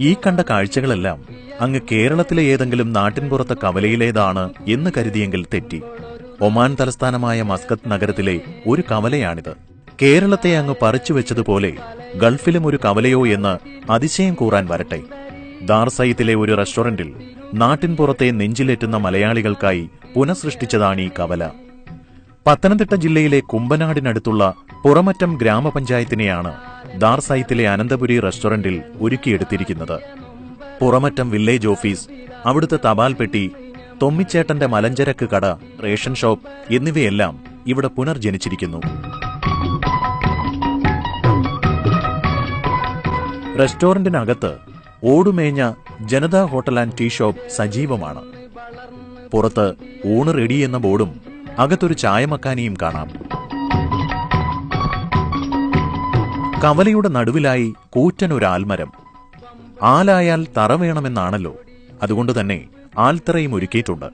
ഈ കണ്ട കാഴ്ചകളെല്ലാം അങ്ങ് കേരളത്തിലെ ഏതെങ്കിലും നാട്ടിൻപുറത്തെ കവലയിലേതാണ് എന്ന് കരുതിയെങ്കിൽ തെറ്റി. ഒമാൻ തലസ്ഥാനമായ മസ്കത്ത് നഗരത്തിലെ ഒരു കവലയാണിത്. കേരളത്തെ അങ്ങ് പറിച്ചുവെച്ചതുപോലെ ഗൾഫിലും ഒരു കവലയോ എന്ന് അതിശയം കൂറാൻ വരട്ടെ. ദാർസയിത്തിലെ ഒരു റെസ്റ്റോറന്റിൽ നാട്ടിൻപുറത്തെ നെഞ്ചിലേറ്റുന്ന മലയാളികൾക്കായി പുനഃസൃഷ്ടിച്ചതാണ് ഈ കവല. പത്തനംതിട്ട ജില്ലയിലെ കുമ്പനാടിനടുത്തുള്ള പുറമറ്റം ഗ്രാമപഞ്ചായത്തിനെയാണ് ദാർസയിത്തിലെ അനന്തപുരി റെസ്റ്റോറന്റിൽ ഒരുക്കിയെടുത്തിരിക്കുന്നത്. പുറമറ്റം വില്ലേജ് ഓഫീസ്, അവിടുത്തെ തപാൽ പെട്ടി, തൊമ്മിച്ചേട്ടന്റെ മലഞ്ചരക്ക് കട, റേഷൻ ഷോപ്പ് എന്നിവയെല്ലാം ഇവിടെ പുനർജനിച്ചിരിക്കുന്നു. റെസ്റ്റോറന്റിനകത്ത് ഓടുമേഞ്ഞ Janata hotel and tea shop സജീവമാണ്. പുറത്ത് ഊണ് റെഡി എന്ന ബോർഡും അകത്തൊരു ചായമക്കാനിയും കാണാം. കവലയുടെ നടുവിലായി കൂറ്റനൊരു ആൽമരം. ആലായാൽ തറ വേണമെന്നാണല്ലോ, അതുകൊണ്ടുതന്നെ ആൽത്തറയും ഒരുക്കിയിട്ടുണ്ട്.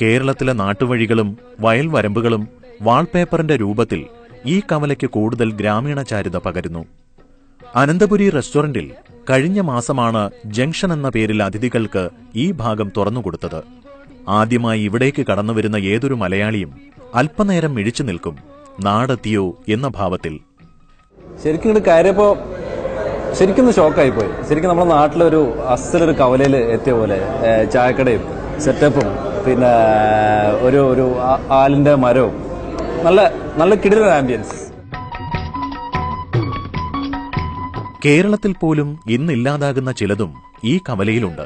കേരളത്തിലെ നാട്ടുവഴികളും വയൽവരമ്പുകളും വാൾപേപ്പറിന്റെ രൂപത്തിൽ ഈ കവലയ്ക്ക് കൂടുതൽ ഗ്രാമീണ ചാരുത പകരുന്നു. അനന്തപുരി റെസ്റ്റോറന്റിൽ കഴിഞ്ഞ മാസമാണ് ജംഗ്ഷൻ എന്ന പേരിൽ അതിഥികൾക്ക് ഈ ഭാഗം തുറന്നുകൊടുത്തത്. ആദ്യമായി ഇവിടേക്ക് കടന്നുവരുന്ന ഏതൊരു മലയാളിയും അല്പനേരം മിഴിച്ചു നിൽക്കും, നാടെത്തിയോ എന്ന ഭാവത്തിൽ. ശരിക്കും ഇവിടെ കയറിയപ്പോ ശരിക്കും ഷോക്കായിപ്പോയി. ശരിക്കും നമ്മുടെ നാട്ടിലൊരു അസലൊരു കവലയിൽ എത്തിയ പോലെ ചായക്കടയും സെറ്റപ്പും പിന്നെ ഒരു ആലിന്റെ മരവും നല്ല കിടിലൻ ആംബിയൻസ്. കേരളത്തിൽ പോലും ഇന്നില്ലാതാകുന്ന ചിലതും ഈ കവലയിലുണ്ട്.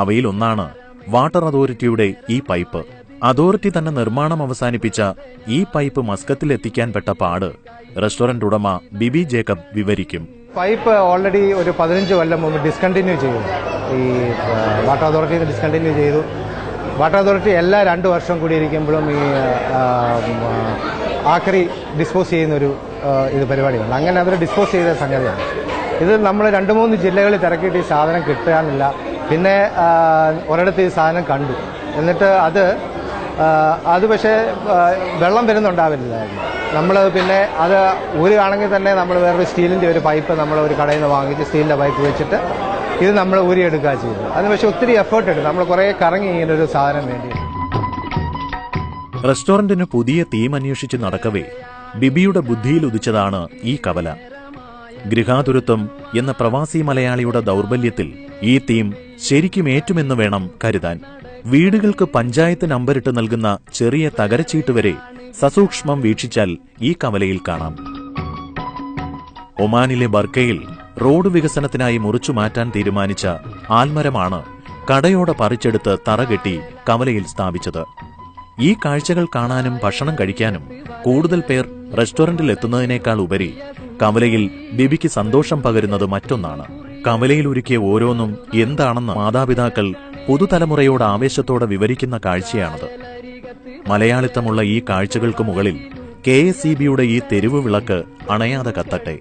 അവയിലൊന്നാണ് വാട്ടർ അതോറിറ്റിയുടെ ഈ പൈപ്പ്. അതോറിറ്റി തന്നെ നിർമ്മാണം അവസാനിപ്പിച്ച ഈ പൈപ്പ് മസ്കത്തിലെത്തിക്കാൻ പെട്ട പാട് റെസ്റ്റോറന്റ് ഉടമ ബിബി ജേക്കബ് വിവരിക്കും. പൈപ്പ് ഓൾറെഡി ഒരു 15 കൊല്ലം മുമ്പ് ഡിസ്കണ്ടിന്യൂ ചെയ്തു. ഈ വാട്ടർ അതോറിറ്റി ഡിസ്കണ്ടിന്യൂ ചെയ്തു. വാട്ടർ അതോറിറ്റി എല്ലാ 2 വർഷം കൂടി ഇരിക്കുമ്പോഴും ഈ ആക്രി ഡിസ്പോസ് ചെയ്യുന്നൊരു പരിപാടിയുണ്ട്. അങ്ങനെ അവർ ഡിസ്പോസ് ചെയ്ത സംഗതിയാണ് ഇത്. നമ്മൾ 2-3 ജില്ലകളിൽ തിരക്കിയിട്ട് ഈ സാധനം കിട്ടാനില്ല. പിന്നെ ഒരിടത്ത് ഈ സാധനം കണ്ടു. എന്നിട്ട് അത് പക്ഷേ വെള്ളം വരുന്നുണ്ടാവില്ലായിരുന്നു. നമ്മൾ പിന്നെ അത് ഊരുകയാണെങ്കിൽ തന്നെ നമ്മൾ വേറൊരു സ്റ്റീലിൻ്റെ ഒരു പൈപ്പ് നമ്മൾ ഒരു കടയിൽ നിന്ന് വാങ്ങിച്ച് സ്റ്റീലിൻ്റെ പൈപ്പ് വെച്ചിട്ട് ഇത് നമ്മൾ ഊരിയെടുക്കുക ചെയ്തു. അതിന് പക്ഷേ ഒത്തിരി എഫേർട്ട് എടുക്കും. നമ്മൾ കുറേ കറങ്ങി ഇങ്ങനൊരു സാധനം വേണ്ടി. റെസ്റ്റോറന്റിന് പുതിയ തീം അന്വേഷിച്ച് നടക്കവേ ബിബിയുടെ ബുദ്ധിയിൽ ഉദിച്ചതാണ് ഈ കവല. ഗൃഹാതുരത്വം എന്ന പ്രവാസി മലയാളിയുടെ ദൗർബല്യത്തിൽ ഈ തീം ശരിക്കും ഏറ്റുമെന്ന് വേണം കരുതാൻ. വീടുകൾക്ക് പഞ്ചായത്ത് നമ്പരിട്ട് നൽകുന്ന ചെറിയ തകരച്ചീട്ട് വരെ സസൂക്ഷ്മം വീക്ഷിച്ചാൽ ഈ കവലയിൽ കാണാം. ഒമാനിലെ ബർക്കയിൽ റോഡ് വികസനത്തിനായി മുറിച്ചു മാറ്റാൻ തീരുമാനിച്ച ആൽമരമാണ് കടയോടെ പറിച്ചെടുത്ത് തറകെട്ടി കവലയിൽ സ്ഥാപിച്ചത്. ഈ കാഴ്ചകൾ കാണാനും ഭക്ഷണം കഴിക്കാനും കൂടുതൽ പേർ റെസ്റ്റോറന്റിൽ എത്തുന്നതിനേക്കാൾ ഉപരി കവലയിൽ ബിബിക്ക് സന്തോഷം പകരുന്നത് മറ്റൊന്നാണ്. കവലയിൽ ഒരുക്കിയ ഓരോന്നും എന്താണെന്ന് മാതാപിതാക്കൾ പുതുതലമുറയോട് ആവേശത്തോടെ വിവരിക്കുന്ന കാഴ്ചയാണത്. മലയാളിത്തമുള്ള ഈ കാഴ്ചകൾക്ക് മുകളിൽ KSEBയുടെ ഈ തെരുവ് വിളക്ക് അണയാതെ കത്തട്ടെ.